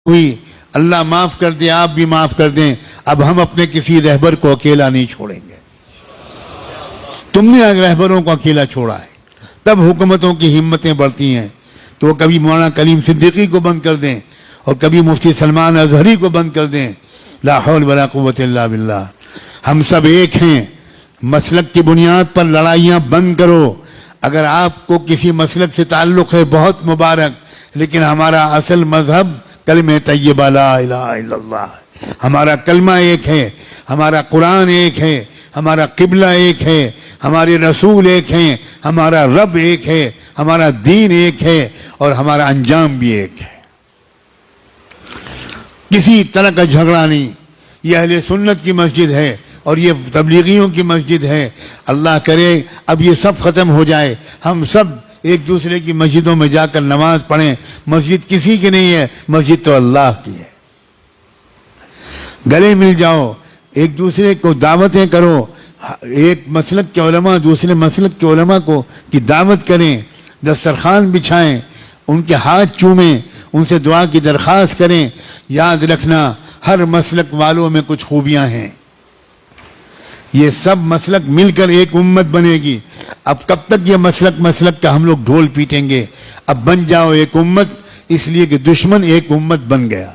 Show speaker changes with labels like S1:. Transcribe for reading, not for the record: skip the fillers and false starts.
S1: ہوئی، اللہ معاف کر دے، آپ بھی معاف کر دیں، اب ہم اپنے کسی رہبر کو اکیلا نہیں چھوڑیں گے۔ تم نے اگر رہبروں کو اکیلا چھوڑا ہے تب حکومتوں کی ہمتیں بڑھتی ہیں، تو وہ کبھی مولانا کلیم صدیقی کو بند کر دیں اور کبھی مفتی سلمان اظہری کو بند کر دیں۔ لا حول ولا قوت الا باللہ۔ ہم سب ایک ہیں، مسلک کی بنیاد پر لڑائیاں بند کرو۔ اگر آپ کو کسی مسلک سے تعلق ہے بہت مبارک، لیکن ہمارا اصل مذہب کلمہ طیبہ لا الہ الا اللہ، ہمارا کلمہ ایک ہے، ہمارا قرآن ایک ہے، ہمارا قبلہ ایک ہے، ہمارے رسول ایک ہیں، ہمارا رب ایک ہے، ہمارا دین ایک ہے، اور ہمارا انجام بھی ایک ہے۔ کسی طرح کا جھگڑا نہیں۔ یہ اہل سنت کی مسجد ہے اور یہ تبلیغیوں کی مسجد ہے۔ اللہ کرے اب یہ سب ختم ہو جائے، ہم سب ایک دوسرے کی مسجدوں میں جا کر نماز پڑھیں۔ مسجد کسی کی نہیں ہے، مسجد تو اللہ کی ہے۔ گلے مل جاؤ، ایک دوسرے کو دعوتیں کرو، ایک مسلک کے علماء دوسرے مسلک کے علماء کو کی دعوت کریں، دسترخوان بچھائیں، ان کے ہاتھ چومیں، ان سے دعا کی درخواست کریں۔ یاد رکھنا ہر مسلک والوں میں کچھ خوبیاں ہیں، یہ سب مسلک مل کر ایک امت بنے گی۔ اب کب تک یہ مسلک کا ہم لوگ ڈھول پیٹیں گے؟ اب بن جاؤ ایک امت، اس لیے کہ دشمن ایک امت بن گیا۔